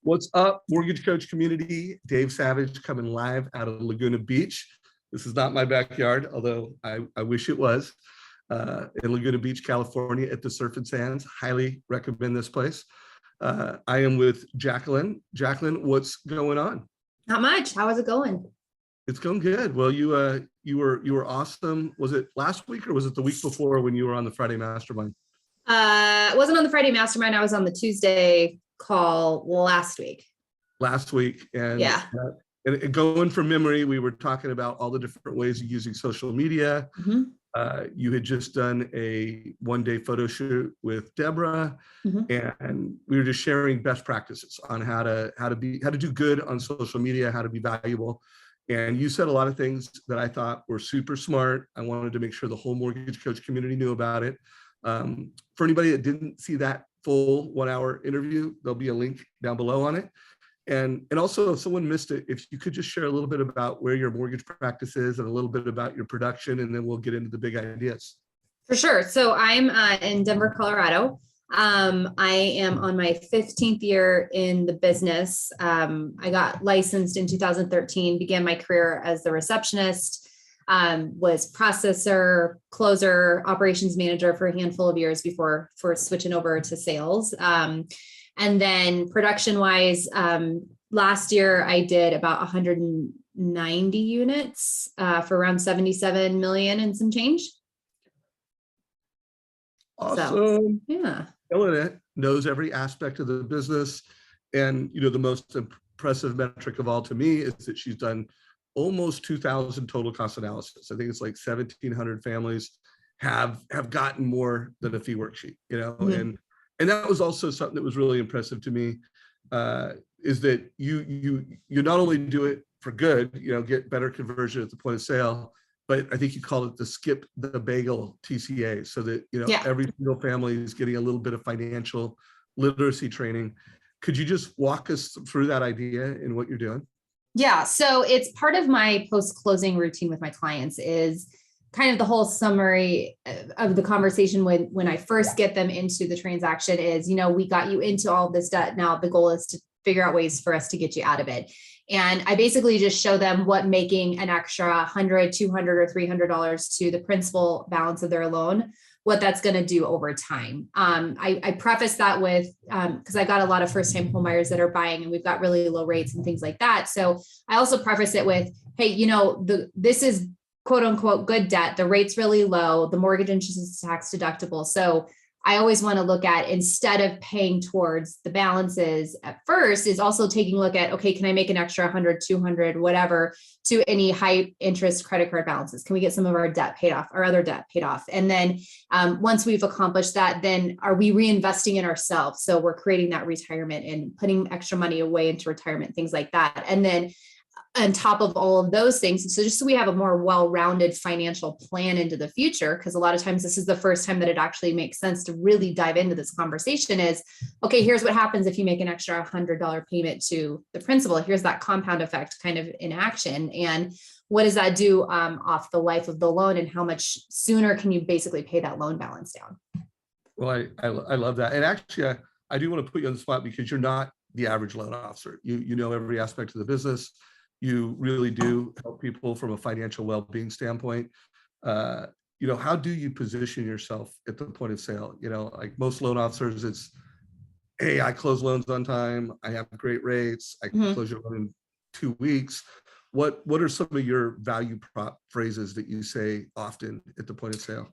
What's up, mortgage coach community? Dave Savage coming live out of Laguna Beach. This is not my backyard, although I wish it was. In Laguna Beach, California at the Surf and Sands. Highly recommend this place. I am with Jacalyn. Jacalyn, what's going on? Not much. How is it going? It's going good. Well, you were awesome. Was it last week or was it the week before when you were on the Friday Mastermind? It wasn't on the Friday Mastermind. I was on the Tuesday call last week. And yeah. And going from memory, we were talking about all the different ways of using social media. Mm-hmm. You had just done a one-day photo shoot with Deborah, and we were just sharing best practices on how to do good on social media, how to be valuable. And you said a lot of things that I thought were super smart. I wanted to make sure the whole mortgage coach community knew about it. For anybody that didn't see that full 1 hour interview, there'll be a link down below on it. And also, if someone missed it, if you could just share a little bit about where your mortgage practice is and a little bit about your production, and then we'll get into the big ideas. For sure. So I'm in Denver, Colorado. I am on my 15th year in the business. I got licensed in 2013, began my career as the receptionist, was processor, closer, operations manager for a handful of years before switching over to sales. And then production wise, last year I did about 190 units for around 77 million and some change. Awesome. So, yeah. Killing it. Knows every aspect of the business. And, the most impressive metric of all to me is that she's done almost 2,000 total cost analysis. I think it's like 1,700 families have gotten more than a fee worksheet, And that was also something that was really impressive to me, is that you not only do it for good, get better conversion at the point of sale, but I think you call it the skip the bagel TCA, so that every single family is getting a little bit of financial literacy training. Could you just walk us through that idea and what you're doing? Yeah, so it's part of my post-closing routine with my clients is kind of the whole summary of the conversation when I first get them into the transaction is, we got you into all this debt. Now the goal is to figure out ways for us to get you out of it. And I basically just show them what making an extra $100, $200, or $300 to the principal balance of their loan, what that's going to do over time. I preface that with, because I got a lot of first-time homebuyers that are buying and we've got really low rates and things like that. So I also preface it with, hey, this is quote unquote good debt. The rate's really low. The mortgage interest is tax deductible. So I always want to look at, instead of paying towards the balances at first, is also taking a look at, okay, can I make an extra 100, 200, whatever, to any high interest credit card balances? Can we get some of our debt paid off, our other debt paid off? And then once we've accomplished that, then are we reinvesting in ourselves? So we're creating that retirement and putting extra money away into retirement, things like that. And then on top of all of those things, so just so we have a more well-rounded financial plan into the future, because a lot of times this is the first time that it actually makes sense to really dive into this conversation is, okay, here's what happens if you make an extra $100 payment to the principal. Here's that compound effect kind of in action. And what does that do off the life of the loan, and how much sooner can you basically pay that loan balance down? Well, I love that. And actually, I do want to put you on the spot because you're not the average loan officer. You know every aspect of the business. You really do help people from a financial well-being standpoint. How do you position yourself at the point of sale? Like most loan officers, it's, hey, I close loans on time. I have great rates. I can close your loan in 2 weeks. What are some of your value prop phrases that you say often at the point of sale?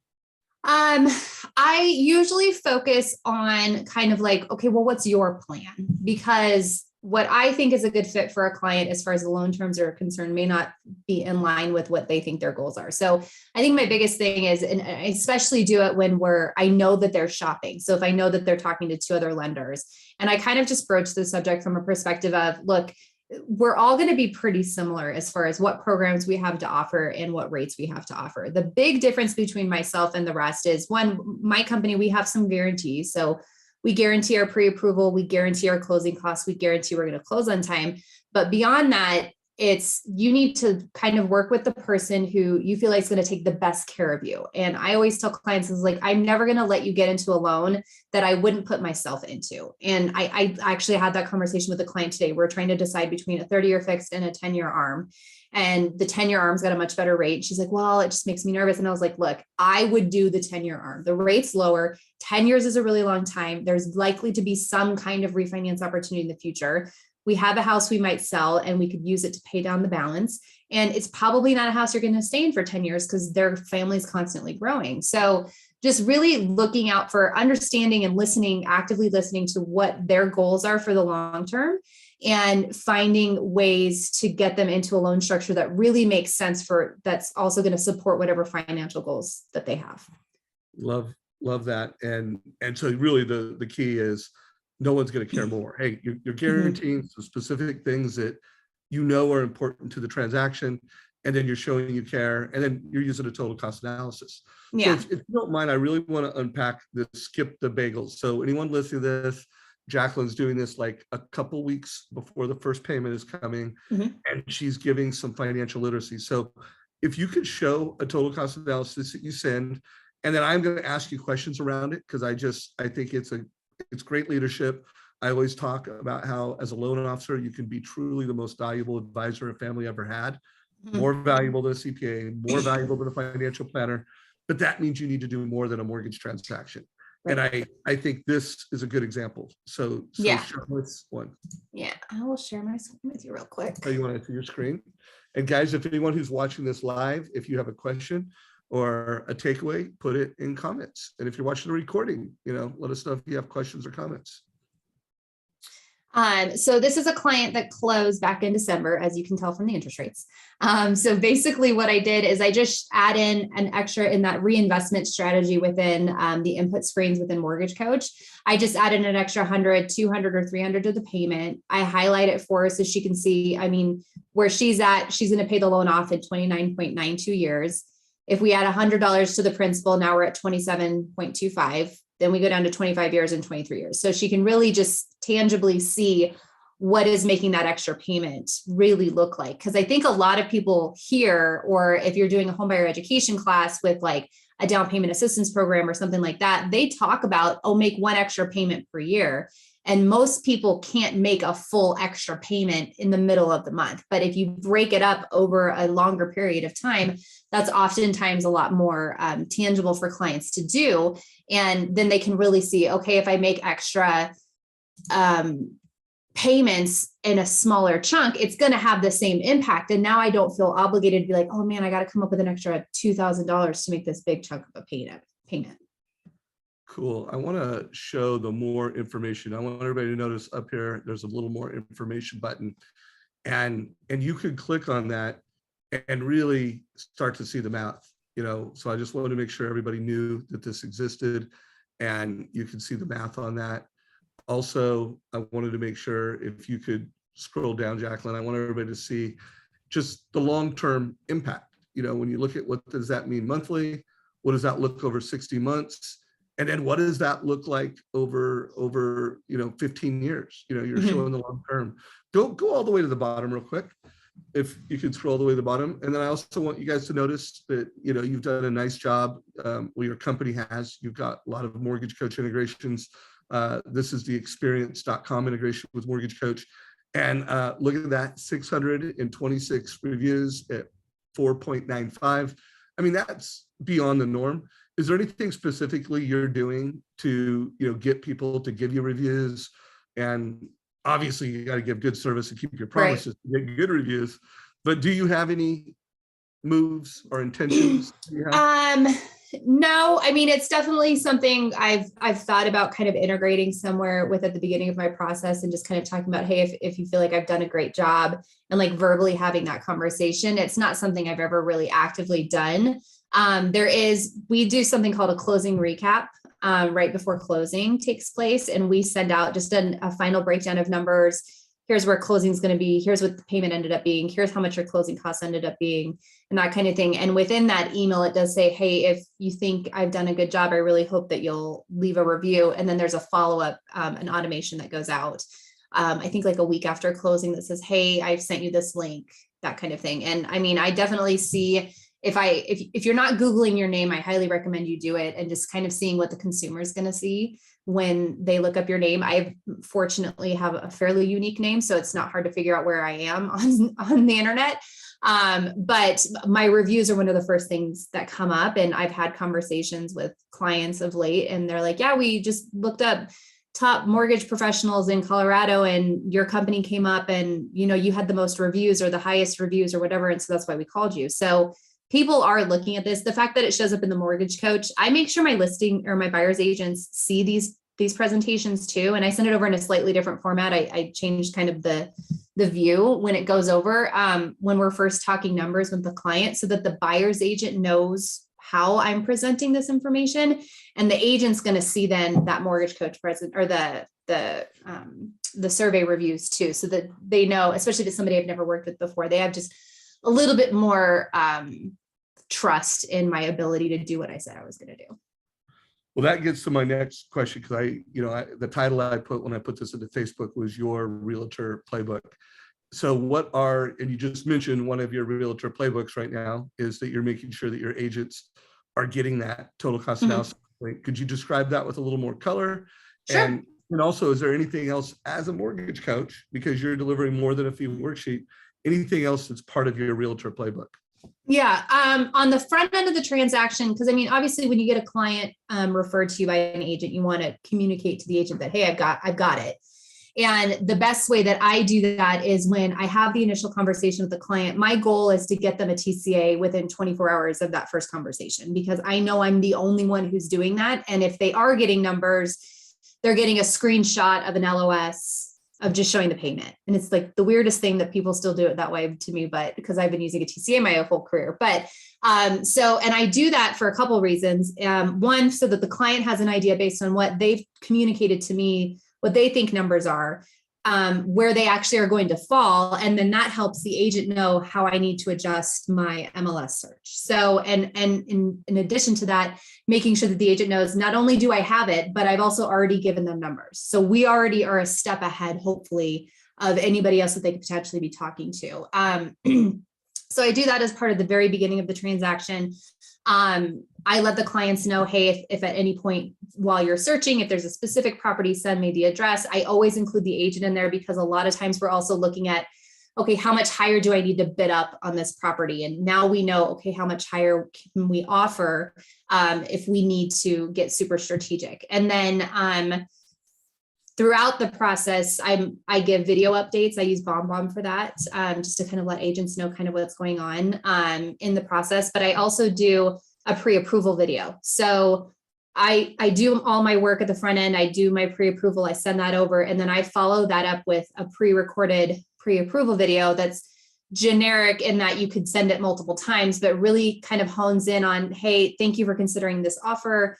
I usually focus on kind of like, okay, well, what's your plan? Because what I think is a good fit for a client as far as the loan terms are concerned may not be in line with what they think their goals are. So I think my biggest thing is, and I especially do it when I know that they're shopping. So if I know that they're talking to 2 other lenders, and I kind of just broach the subject from a perspective of, look, we're all going to be pretty similar as far as what programs we have to offer and what rates we have to offer. The big difference between myself and the rest is, one, my company, we have some guarantees. So we guarantee our pre-approval, we guarantee our closing costs, we guarantee we're going to close on time. But beyond that, it's, you need to kind of work with the person who you feel like is going to take the best care of you. And I always tell clients is like, I'm never going to let you get into a loan that I wouldn't put myself into. And I actually had that conversation with a client today. We're trying to decide between a 30-year fixed and a 10-year ARM. And the 10-year ARM's got a much better rate. She's like, well, it just makes me nervous. And I was like, look, I would do the 10-year ARM. The rate's lower. 10 years is a really long time. There's likely to be some kind of refinance opportunity in the future. We have a house we might sell and we could use it to pay down the balance. And it's probably not a house you're going to stay in for 10 years because their family's constantly growing. So just really looking out for understanding and listening, actively listening to what their goals are for the long term and finding ways to get them into a loan structure that really makes sense for, that's also going to support whatever financial goals that they have. Love that. And so really the key is no one's going to care more. Hey, you're guaranteeing some specific things that you know are important to the transaction, and then you're showing you care, and then you're using a total cost analysis. Yeah. So if you don't mind, I really want to unpack this skip the bagels. So anyone listening to this, Jacalyn's doing this like a couple weeks before the first payment is coming, and she's giving some financial literacy. So if you could show a total cost analysis that you send, and then I'm going to ask you questions around it, because I think it's great leadership. I always talk about how as a loan officer, you can be truly the most valuable advisor a family ever had, more valuable than a CPA, more valuable than a financial planner, but that means you need to do more than a mortgage transaction. Right. And I think this is a good example. So yeah. Show us one. Yeah, I will share my screen with you real quick. Oh, you want to see your screen? And guys, if anyone who's watching this live, if you have a question or a takeaway, put it in comments. And if you're watching the recording, let us know if you have questions or comments. So this is a client that closed back in December, as you can tell from the interest rates. So basically what I did is I just add in an extra in that reinvestment strategy within the input screens within Mortgage Coach. I just added an extra 100, 200, or 300 to the payment. I highlight it for her so she can see, where she's at, she's going to pay the loan off in 29.92 years. If we add $100 to the principal, now we're at 27.25. Then we go down to 25 years and 23 years. So she can really just tangibly see what is making that extra payment really look like. Because I think a lot of people here, or if you're doing a homebuyer education class with like a down payment assistance program or something like that, they talk about, make one extra payment per year. And most people can't make a full extra payment in the middle of the month. But if you break it up over a longer period of time, that's oftentimes a lot more tangible for clients to do. And then they can really see, okay, if I make extra payments in a smaller chunk, it's going to have the same impact. And now I don't feel obligated to be like, oh man, I got to come up with an extra $2,000 to make this big chunk of a payment. Cool. I want to show the more information. I want everybody to notice up here, there's a little more information button, and you could click on that and really start to see the math, so I just wanted to make sure everybody knew that this existed and you can see the math on that. Also, I wanted to make sure if you could scroll down, Jacalyn, I want everybody to see just the long-term impact. When you look at what does that mean monthly, what does that look over 60 months? And then what does that look like over 15 years? You're showing the long term. Go all the way to the bottom real quick. If you could scroll all the way to the bottom. And then I also want you guys to notice that, you've done a nice job. Your company has, you've got a lot of Mortgage Coach integrations. This is the experience.com integration with Mortgage Coach. And look at that, 626 reviews at 4.95. That's beyond the norm. Is there anything specifically you're doing to, get people to give you reviews? And obviously you got to give good service and keep your promises, right, to get good reviews, but do you have any moves or intentions? No, it's definitely something I've thought about kind of integrating somewhere with at the beginning of my process, and just kind of talking about, hey, if you feel like I've done a great job, and like verbally having that conversation. It's not something I've ever really actively done. We do something called a closing recap right before closing takes place. And we send out just a final breakdown of numbers. Here's where closing is going to be. Here's what the payment ended up being. Here's how much your closing costs ended up being, and that kind of thing. And within that email, it does say, hey, if you think I've done a good job, I really hope that you'll leave a review. And then there's a follow-up, an automation that goes out. I think like a week after closing that says, hey, I've sent you this link. that kind of thing. And I mean, I definitely see if you're not Googling your name, I highly recommend you do it and just kind of seeing what the consumer is going to see when they look up your name. I fortunately have a fairly unique name, so it's not hard to figure out where I am on the internet. But my reviews are one of the first things that come up. And I've had conversations with clients of late, and they're like, yeah, we just looked up top mortgage professionals in Colorado and your company came up and, you know, you had the most reviews or the highest reviews or whatever. And so that's why we called you. So people are looking at this. The fact that it shows up in the Mortgage Coach, I make sure my listing or my buyer's agents see these presentations too. And I send it over in a slightly different format. I changed kind of the view when it goes over when we're first talking numbers with the client, so that the buyer's agent knows how I'm presenting this information. And the agent's going to see then that Mortgage Coach present or the survey reviews too, so that they know, especially if it's somebody I've never worked with before, they have just a little bit more trust in my ability to do what I said I was going to do. Well, that gets to my next question, because the title I put when I put this into Facebook was your Realtor Playbook. So and you just mentioned one of your Realtor Playbooks right now is that you're making sure that your agents are getting that total cost analysis. Could you describe that with a little more color? Sure. And also, is there anything else as a mortgage coach, because you're delivering more than a fee worksheet, anything else that's part of your Realtor Playbook? Yeah. On the front end of the transaction, because I mean, obviously when you get a client referred to you by an agent, you want to communicate to the agent that, hey, I've got it. And the best way that I do that is when I have the initial conversation with the client, my goal is to get them a TCA within 24 hours of that first conversation, because I know I'm the only one who's doing that. And if they are getting numbers, they're getting a screenshot of an LOS of just showing the payment. And it's like the weirdest thing that people still do it that way to me, but because I've been using a TCA my whole career. But and I do that for a couple of reasons. One, so that the client has an idea based on what they've communicated to me, what they think numbers are, where they actually are going to fall. And then that helps the agent know how I need to adjust my MLS search. So, and in addition to that, making sure that the agent knows not only do I have it, but I've also already given them numbers. So we already are a step ahead, hopefully, of anybody else that they could potentially be talking to. So I do that as part of the very beginning of the transaction. I let the clients know, hey, if at any point while you're searching, if there's a specific property, send me the address. I always include the agent in there, because a lot of times we're also looking at, okay, how much higher do I need to bid up on this property? And now we know, okay, how much higher can we offer if we need to get super strategic? And then throughout the process, I give video updates. I use BombBomb for that, just to kind of let agents know kind of what's going on in the process. But I also do a pre-approval video. So I do all my work at the front end. I do my pre-approval. I send that over, and then I follow that up with a pre-recorded pre-approval video that's generic in that you could send it multiple times, but really kind of hones in on, hey, thank you for considering this offer.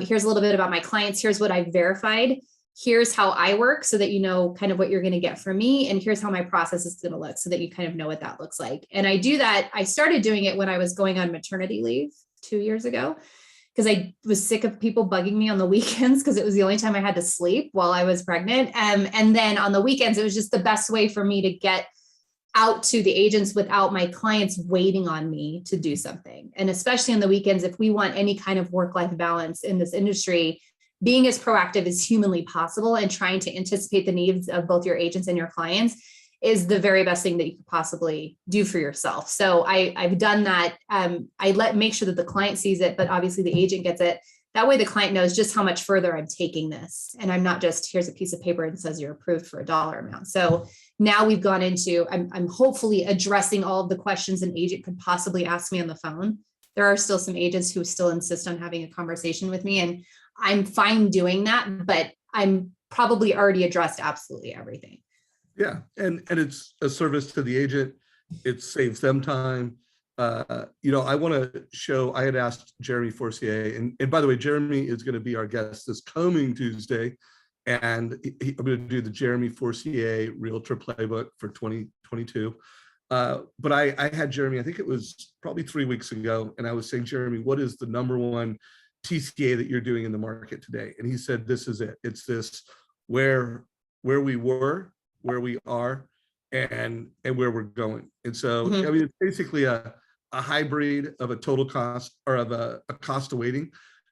Here's a little bit about my clients. Here's what I've verified. Here's how I work, so that you know kind of what you're going to get from me. And here's how my process is going to look, so that you kind of know what that looks like. And I do that. I started doing it when I was going on maternity leave 2 years ago, because I was sick of people bugging me on the weekends, because it was the only time I had to sleep while I was pregnant. And then on the weekends, it was just the best way for me to get out to the agents without my clients waiting on me to do something. And especially on the weekends, if we want any kind of work-life balance in this industry, being as proactive as humanly possible and trying to anticipate the needs of both your agents and your clients is the very best thing that you could possibly do for yourself. So I've done that. Make sure that the client sees it, but obviously the agent gets it. That way the client knows just how much further I'm taking this. And I'm not just, here's a piece of paper and says you're approved for a dollar amount. So now we've gone into, I'm hopefully addressing all of the questions an agent could possibly ask me on the phone. There are still some agents who still insist on having a conversation with me, and I'm fine doing that, but I'm probably already addressed absolutely everything. Yeah, and it's a service to the agent. It saves them time. I want to show, I had asked Jeremy Forcier, and by the way, Jeremy is going to be our guest this coming Tuesday, and I'm going to do the Jeremy Forcier Realtor Playbook for 2022. But I had Jeremy, I think it was probably 3 weeks ago, and I was saying, Jeremy, what is the number one TCA that you're doing in the market today? And he said, this is it. It's this where we were, where we are, and where we're going. And so, Mhm. I mean, it's basically a hybrid of a total cost or of a cost of waiting,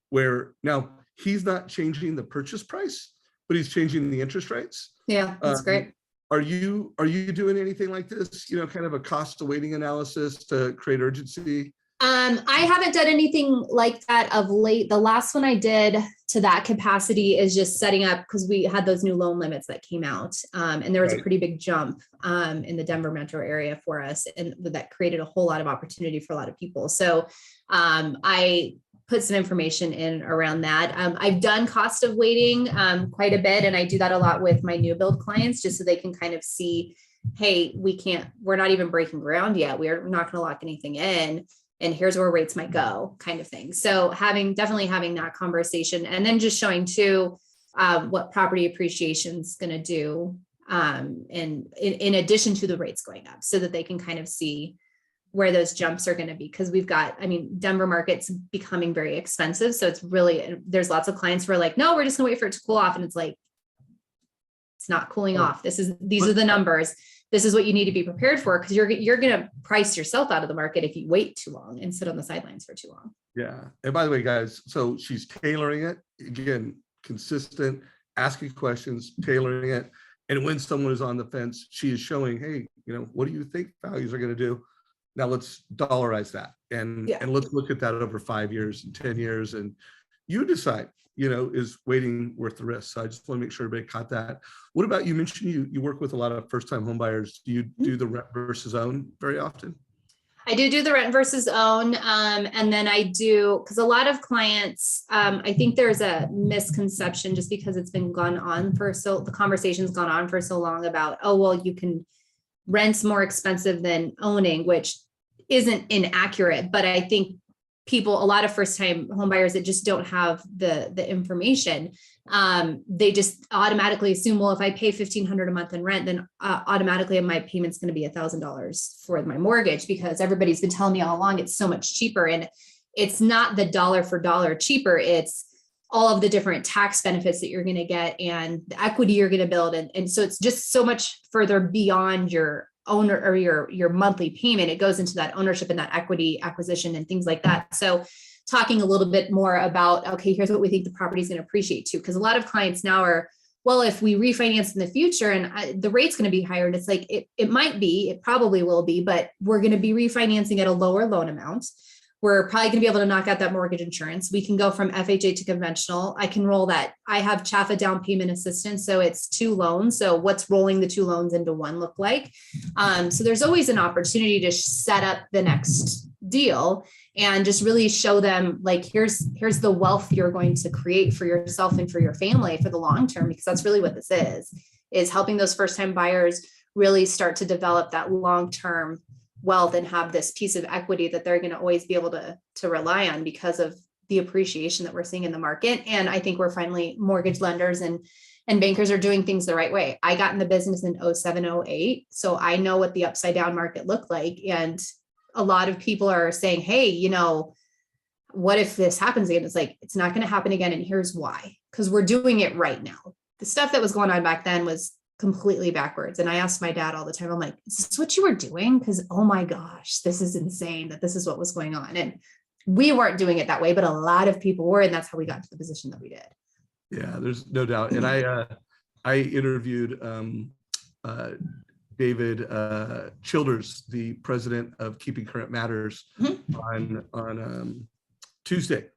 where now he's not changing the purchase price, but he's changing the interest rates. Yeah, that's great. Are you doing anything like this? You know, kind of a cost of waiting analysis to create urgency? I haven't done anything like that of late. The last one I did to that capacity is just setting up, because we had those new loan limits that came out. And there was a Right. pretty big jump in the Denver metro area for us. And that created a whole lot of opportunity for a lot of people. So I put some information in around that. I've done cost of waiting quite a bit. And I do that a lot with my new build clients, just so they can kind of see, hey, we're not even breaking ground yet. We're not going to lock anything in. And here's where rates might go, kind of thing. So definitely having that conversation, and then just showing too what property appreciation is going to do, and in addition to the rates going up, so that they can kind of see where those jumps are going to be. Because Denver market's becoming very expensive, so there's lots of clients who are like, no, we're just going to wait for it to cool off, and it's like, it's not cooling off. These are the numbers. This is what you need to be prepared for, because you're going to price yourself out of the market if you wait too long and sit on the sidelines for too long. Yeah. And by the way, guys, so she's tailoring it again, consistent, asking questions, tailoring it. And when someone is on the fence, she is showing, hey, you know, what do you think values are going to do? Now let's dollarize that and let's look at that over 5 years and 10 years, and you decide, you know, is waiting worth the risk? So I just want to make sure everybody caught that. What about, you mentioned you work with a lot of first-time home buyers. Do you do the rent versus own very often? I do the rent versus own. And then I do, because a lot of clients, I think there's a misconception just because it's been the conversation's gone on for so long about, oh, well, you can rent's more expensive than owning, which isn't inaccurate. But I think a lot of first-time home buyers that just don't have the information, they just automatically assume, well, if I pay $1,500 a month in rent, then automatically my payment's going to be $1,000 for my mortgage, because everybody's been telling me all along it's so much cheaper. And it's not the dollar for dollar cheaper. It's all of the different tax benefits that you're going to get and the equity you're going to build. And so it's just so much further beyond your owner or your monthly payment. It goes into that ownership and that equity acquisition and things like that. So talking a little bit more about, okay, here's what we think the property is going to appreciate too. Because a lot of clients now are, well, if we refinance in the future and the rate's going to be higher, and it's like, it might be, it probably will be, but we're going to be refinancing at a lower loan amount. We're probably going to be able to knock out that mortgage insurance. We can go from FHA to conventional. I can roll that. I have CHFA down payment assistance. So it's 2 loans. So what's rolling the 2 loans into one look like? So there's always an opportunity to set up the next deal and just really show them, like, here's the wealth you're going to create for yourself and for your family for the long term, because that's really what this is helping those first time buyers really start to develop that long-term wealth and have this piece of equity that they're going to always be able to rely on because of the appreciation that we're seeing in the market. And I think we're finally, mortgage lenders and bankers are doing things the right way. I got in the business in 07, 08. So I know what the upside down market looked like. And a lot of people are saying, hey, you know, what if this happens again? It's like, it's not going to happen again. And here's why, because we're doing it right now. The stuff that was going on back then was completely backwards. And I asked my dad all the time, I'm like, is this what you were doing? Because, oh my gosh, this is insane that this is what was going on. And we weren't doing it that way, but a lot of people were. And that's how we got to the position that we did. Yeah, there's no doubt. And I interviewed David Childers, the president of Keeping Current Matters, on Tuesday.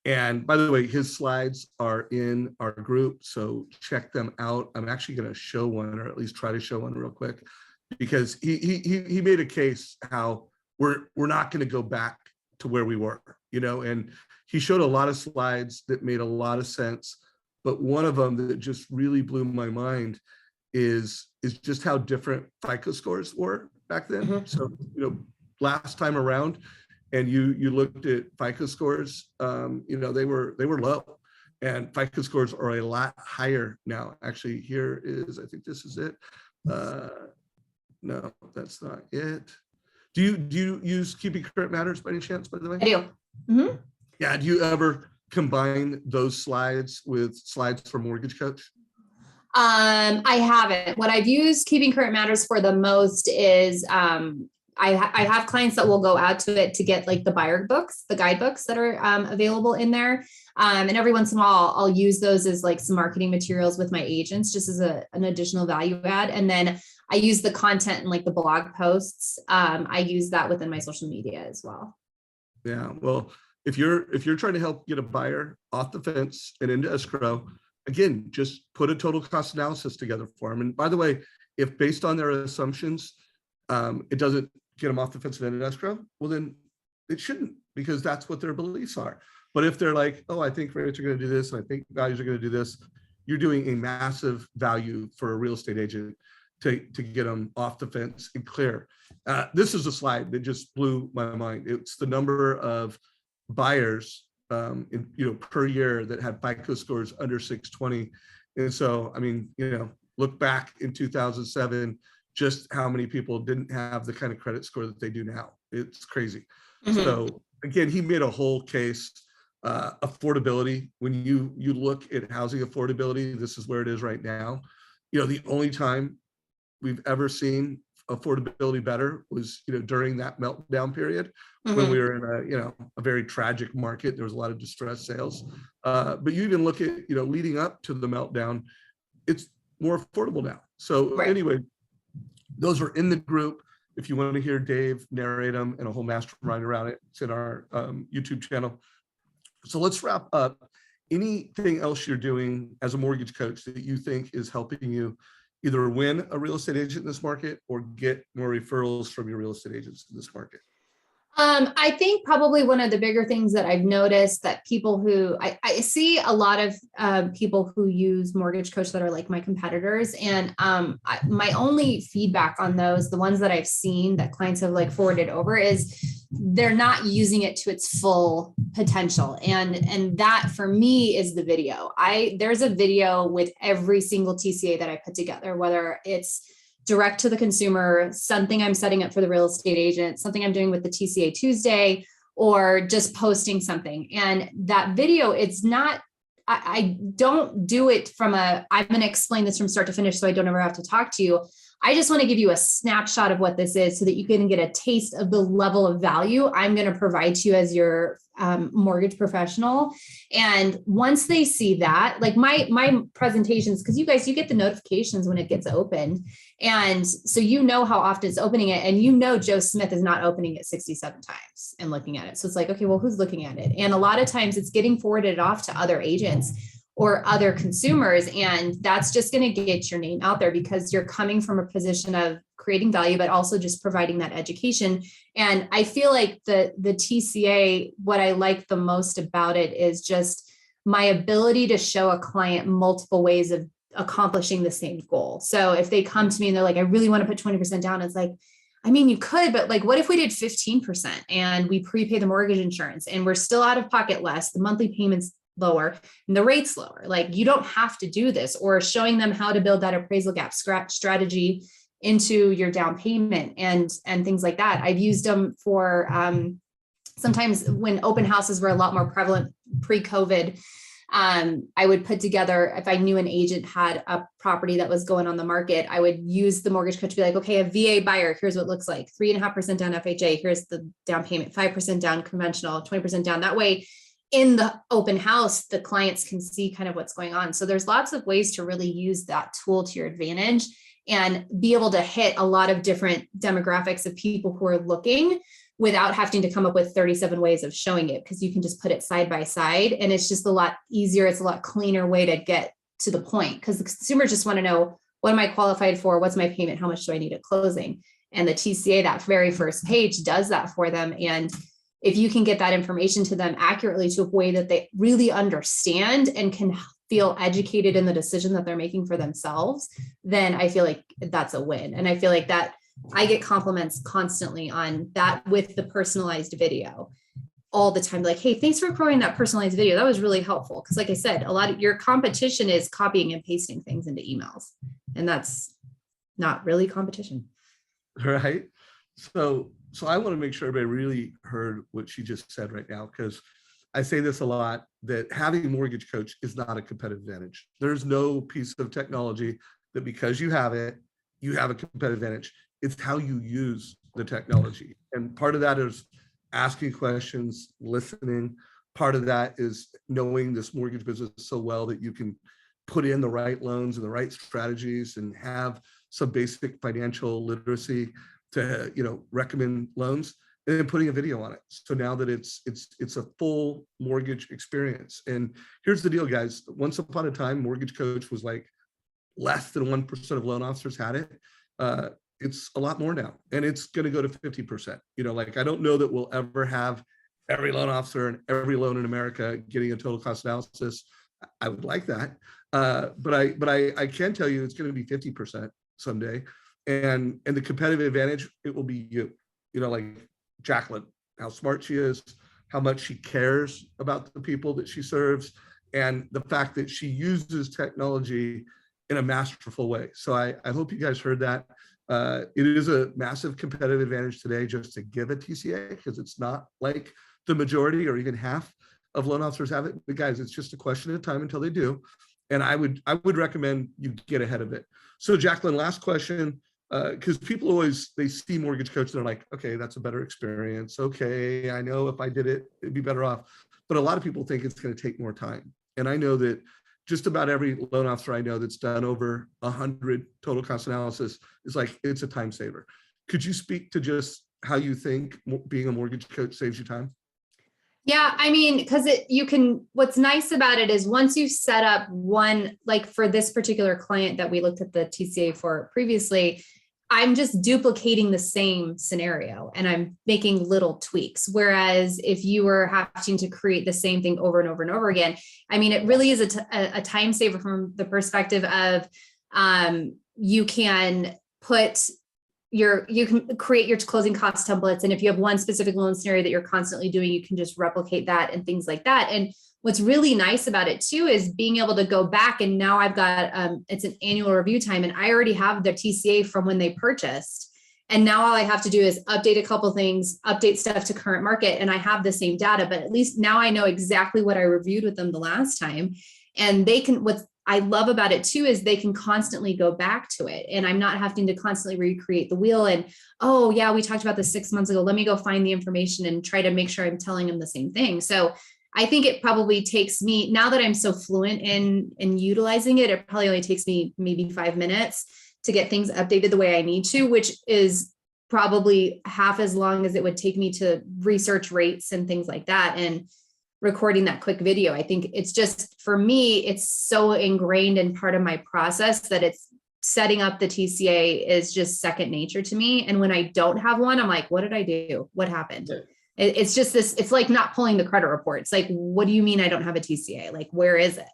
And by the way, his slides are in our group, so check them out. I'm actually going to show one, or at least try to show one real quick, because he made a case how we're not going to go back to where we were, you know. And he showed a lot of slides that made a lot of sense, but one of them that just really blew my mind is just how different FICO scores were back then. So, you know, last time around, and you looked at FICO scores, you know, they were low, and FICO scores are a lot higher now. Actually, here is, I think this is it. No, that's not it. Do you use Keeping Current Matters by any chance, by the way? I do. Mm-hmm. Yeah. Do you ever combine those slides with slides for Mortgage Coach? I haven't. What I've used Keeping Current Matters for the most is I have clients that will go out to it to get like the buyer books, the guidebooks that are available in there. And every once in a while, I'll use those as like some marketing materials with my agents, just as an additional value add. And then I use the content and like the blog posts. I use that within my social media as well. Yeah, well, if you're trying to help get a buyer off the fence and into escrow, again, just put a total cost analysis together for them. And by the way, if based on their assumptions, it doesn't get them off the fence and into escrow, well, then it shouldn't, because that's what their beliefs are. But if they're like, oh, I think rates are going to do this, and I think values are going to do this, you're doing a massive value for a real estate agent to get them off the fence and clear. This is a slide that just blew my mind. It's the number of buyers per year that had FICO scores under 620. And so, I mean, look back in 2007, just how many people didn't have the kind of credit score that they do now. It's crazy. Mm-hmm. So again, he made a whole case. Affordability, when you look at housing affordability, this is where it is right now. The only time we've ever seen affordability better was during that meltdown period, mm-hmm. when we were in a very tragic market. There was a lot of distressed sales, but you even look at leading up to the meltdown, it's more affordable now. So right. Anyway, those are in the group. If you want to hear Dave narrate them and a whole mastermind around it, it's in our YouTube channel. So let's wrap up. Anything else you're doing as a mortgage coach that you think is helping you either win a real estate agent in this market or get more referrals from your real estate agents in this market? I think probably one of the bigger things that I've noticed that people who I see a lot of people who use Mortgage Coach that are like my competitors. And my only feedback on those, the ones that I've seen that clients have like forwarded over, is they're not using it to its full potential. And that for me is the video. There's a video with every single TCA that I put together, whether it's direct to the consumer, something I'm setting up for the real estate agent, something I'm doing with the TCA Tuesday, or just posting something. And that video, it's not, I don't do it from I'm going to explain this from start to finish so I don't ever have to talk to you. I just want to give you a snapshot of what this is so that you can get a taste of the level of value I'm going to provide to you as your mortgage professional. And once they see that, like my presentations, because you get the notifications when it gets opened. And so how often it's opening it. And Joe Smith is not opening it 67 times and looking at it. So it's like, okay, well, who's looking at it? And a lot of times it's getting forwarded off to other agents or other consumers. And that's just going to get your name out there because you're coming from a position of creating value, but also just providing that education. And I feel like the TCA, what I like the most about it is just my ability to show a client multiple ways of accomplishing the same goal. So if they come to me and they're like, I really want to put 20% down, it's like, I mean, you could, but like, what if we did 15% and we prepay the mortgage insurance and we're still out of pocket less, the monthly payments lower and the rates lower? Like, you don't have to do this. Or showing them how to build that appraisal gap strategy into your down payment and things like that. I've used them for sometimes when open houses were a lot more prevalent pre-COVID. I would put together, if I knew an agent had a property that was going on the market, I would use the Mortgage Coach to be like, okay, a VA buyer, here's what it looks like. 3.5% down FHA, here's the down payment, 5% down conventional, 20% down. That way, in the open house, the clients can see kind of what's going on. So there's lots of ways to really use that tool to your advantage and be able to hit a lot of different demographics of people who are looking without having to come up with 37 ways of showing it, because you can just put it side by side and it's just a lot easier. It's a lot cleaner way to get to the point, because the consumers just want to know, what am I qualified for? What's my payment? How much do I need at closing? And the TCA, that very first page, does that for them. And if you can get that information to them accurately to a way that they really understand and can feel educated in the decision that they're making for themselves, then I feel like that's a win. And I feel like that I get compliments constantly on that with the personalized video all the time. Like, hey, thanks for providing that personalized video. That was really helpful. Because like I said, a lot of your competition is copying and pasting things into emails. And that's not really competition. Right. So I want to make sure everybody really heard what she just said right now, because I say this a lot, that having a mortgage coach is not a competitive advantage. There's no piece of technology that because you have it, you have a competitive advantage. It's how you use the technology. And part of that is asking questions, listening. Part of that is knowing this mortgage business so well that you can put in the right loans and the right strategies and have some basic financial literacy to, recommend loans, and then putting a video on it. So now that it's a full mortgage experience. And here's the deal, guys. Once upon a time, mortgage coach was like less than 1% of loan officers had it. It's a lot more now, and it's going to go to 50%. I don't know that we'll ever have every loan officer and every loan in America getting a total cost analysis. I would like that, but I can tell you it's going to be 50% someday, and the competitive advantage, it will be you. Like Jacalyn, how smart she is, how much she cares about the people that she serves, and the fact that she uses technology in a masterful way. So I hope you guys heard that. It is a massive competitive advantage today just to give a TCA, because it's not like the majority or even half of loan officers have it. But guys, it's just a question of time until they do. And I would recommend you get ahead of it. So Jacalyn, last question, because people always, they see mortgage coach, they're like, okay, that's a better experience. Okay, I know if I did it, it'd be better off. But a lot of people think it's going to take more time. And I know that just about every loan officer I know that's done over 100 total cost analysis is like, it's a time saver. Could you speak to just how you think being a mortgage coach saves you time? Yeah, I mean, because what's nice about it is once you set up one, like for this particular client that we looked at the TCA for previously, I'm just duplicating the same scenario and I'm making little tweaks. Whereas if you were having to create the same thing over and over and over again, I mean, it really is a time saver from the perspective of you can create your closing cost templates. And if you have one specific loan scenario that you're constantly doing, you can just replicate that and things like that. And what's really nice about it too, is being able to go back, and now I've got, it's an annual review time, and I already have their TCA from when they purchased. And now all I have to do is update a couple things, update stuff to current market, and I have the same data, but at least now I know exactly what I reviewed with them the last time. And what I love about it too, is they can constantly go back to it, and I'm not having to constantly recreate the wheel. And, oh yeah, we talked about this 6 months ago. Let me go find the information and try to make sure I'm telling them the same thing. So I think it probably takes me, now that I'm so fluent in utilizing it, it probably only takes me maybe 5 minutes to get things updated the way I need to, which is probably half as long as it would take me to research rates and things like that. And recording that quick video. I think it's just, for me, it's so ingrained in part of my process that it's setting up the TCA is just second nature to me. And when I don't have one, I'm like, what did I do? What happened? It's just this, it's like not pulling the credit report. It's like, what do you mean I don't have a TCA? Like, where is it?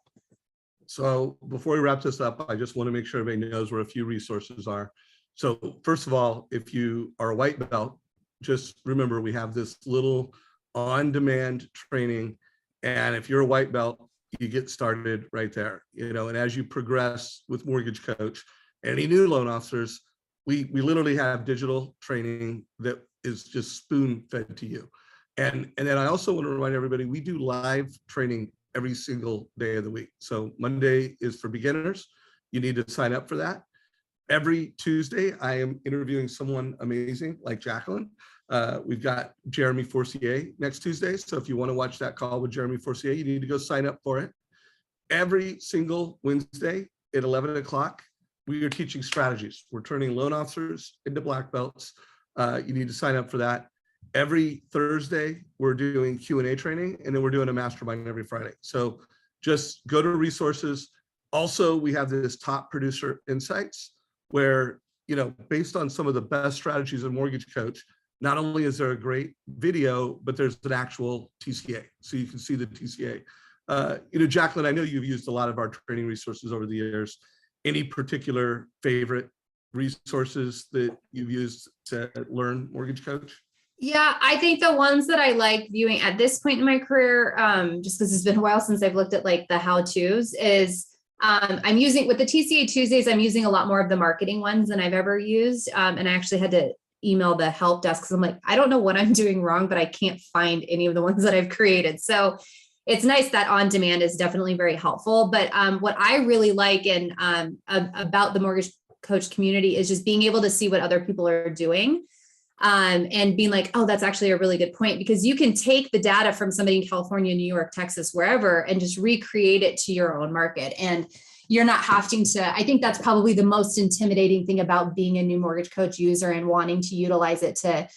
So before we wrap this up, I just want to make sure everybody knows where a few resources are. So first of all, if you are a white belt, just remember we have this little on-demand training. And if you're a white belt, you get started right there, and as you progress with mortgage coach, any new loan officers, we literally have digital training that is just spoon fed to you. And then I also want to remind everybody, we do live training every single day of the week. So Monday is for beginners. You need to sign up for that. Every Tuesday, I am interviewing someone amazing like Jacalyn. We've got Jeremy Forcier next Tuesday. So if you want to watch that call with Jeremy Forcier, you need to go sign up for it. Every single Wednesday at 11 o'clock, we are teaching strategies. We're turning loan officers into black belts. You need to sign up for that. Every Thursday, we're doing Q&A training, and then we're doing a mastermind every Friday. So just go to resources. Also, we have this top producer insights where, based on some of the best strategies of mortgage coach, not only is there a great video, but there's an actual TCA. So you can see the TCA. Jacalyn, I know you've used a lot of our training resources over the years. Any particular favorite resources that you've used to learn mortgage coach? Yeah, I think the ones that I like viewing at this point in my career, just because it's been a while since I've looked at like the how-tos, is I'm using with the TCA Tuesdays, I'm using a lot more of the marketing ones than I've ever used. And I actually had to email the help desk because I'm like, I don't know what I'm doing wrong, but I can't find any of the ones that I've created. So it's nice that on demand is definitely very helpful. But what I really like and about the mortgage coach community is just being able to see what other people are doing. And being like, oh, that's actually a really good point, because you can take the data from somebody in California, New York, Texas, wherever, and just recreate it to your own market. And you're not having to, I think that's probably the most intimidating thing about being a new mortgage coach user and wanting to utilize it to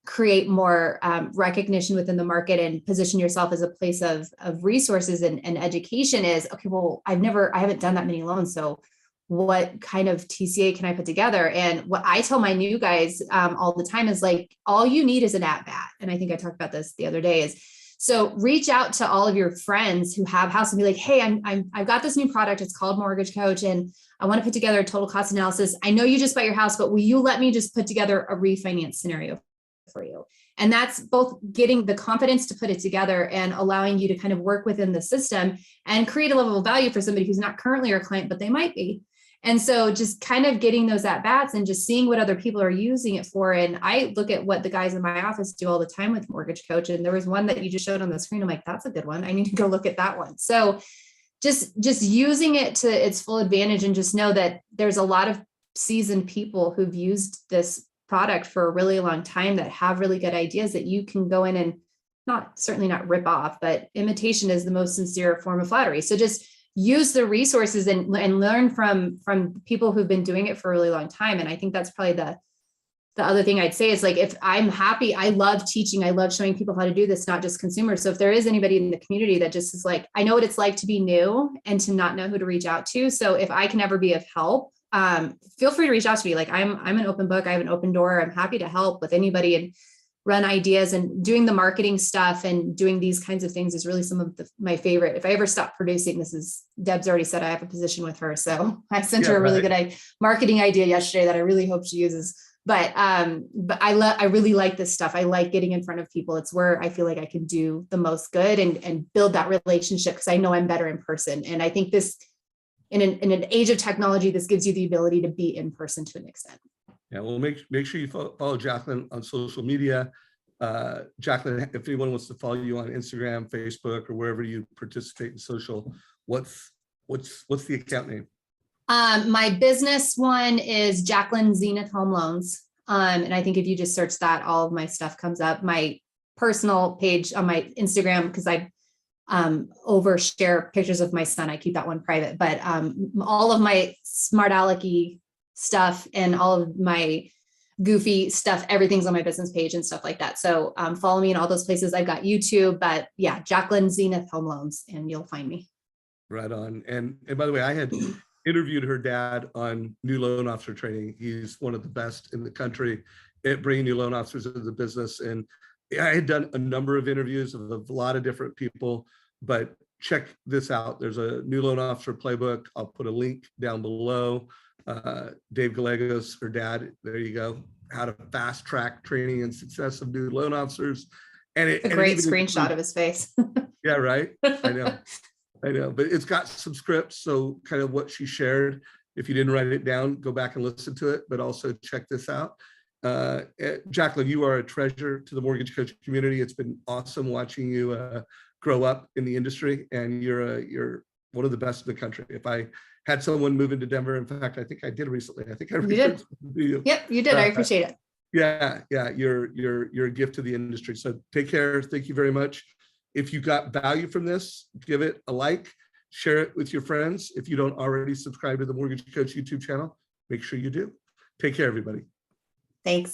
create more recognition within the market and position yourself as a place of resources and education is, okay, well, I haven't done that many loans. So what kind of TCA can I put together? And what I tell my new guys all the time is like, all you need is an at-bat. And I think I talked about this the other day is, so reach out to all of your friends who have house and be like, hey, I've got this new product. It's called Mortgage Coach. And I want to put together a total cost analysis. I know you just bought your house, but will you let me just put together a refinance scenario for you? And that's both getting the confidence to put it together and allowing you to kind of work within the system and create a level of value for somebody who's not currently your client, but they might be. And so just kind of getting those at bats and just seeing what other people are using it for. And I look at what the guys in my office do all the time with Mortgage Coach. And there was one that you just showed on the screen. I'm like, that's a good one. I need to go look at that one. So just using it to its full advantage, and just know that there's a lot of seasoned people who've used this product for a really long time that have really good ideas that you can go in and certainly not rip off, but imitation is the most sincere form of flattery. So just use the resources and learn from people who've been doing it for a really long time. And I think that's probably the other thing I'd say is like, if I'm happy, I love teaching, I love showing people how to do this, not just consumers. So if there is anybody in the community that just is like, I know what it's like to be new and to not know who to reach out to. So if I can ever be of help, feel free to reach out to me. Like I'm an open book. I have an open door. I'm happy to help with anybody and run ideas, and doing the marketing stuff and doing these kinds of things is really some of my favorite. If I ever stop producing, Deb's already said I have a position with her. So I sent her a really good marketing idea yesterday that I really hope she uses. But I really like this stuff. I like getting in front of people. It's where I feel like I can do the most good and build that relationship, because I know I'm better in person. And I think this, in an age of technology, this gives you the ability to be in person to an extent. Yeah, well, make sure you follow Jacalyn on social media. Jacalyn, if anyone wants to follow you on Instagram, Facebook, or wherever you participate in social, what's the account name? My business one is Jacalyn Zenith Home Loans. And I think if you just search that, all of my stuff comes up. My personal page on my Instagram, because I overshare pictures of my son, I keep that one private, but all of my smart alecky stuff and all of my goofy stuff, everything's on my business page and stuff like that. So follow me in all those places. I've got YouTube, but yeah, Jacalyn Zenith Home Loans, and you'll find me. Right on. And by the way, I had interviewed her dad on new loan officer training. He's one of the best in the country at bringing new loan officers into the business. And I had done a number of interviews of a lot of different people, but check this out. There's a new loan officer playbook. I'll put a link down below. Dave Gallegos, her dad, there you go, how to fast track training and success of new loan officers. And it's a great screenshot of his face. Yeah, right. I know, but it's got some scripts. So kind of what she shared, if you didn't write it down, go back and listen to it, but also check this out. Jacalyn, you are a treasure to the mortgage coach community. It's been awesome watching you grow up in the industry, and you're one of the best in the country. If I had someone move into Denver, in fact, I think I did recently. I think I did. You. Yep, you did. I appreciate it. Yeah, you're a gift to the industry. So take care. Thank you very much. If you got value from this, give it a like, share it with your friends. If you don't already subscribe to the Mortgage Coach YouTube channel, make sure you do. Take care, everybody. Thanks.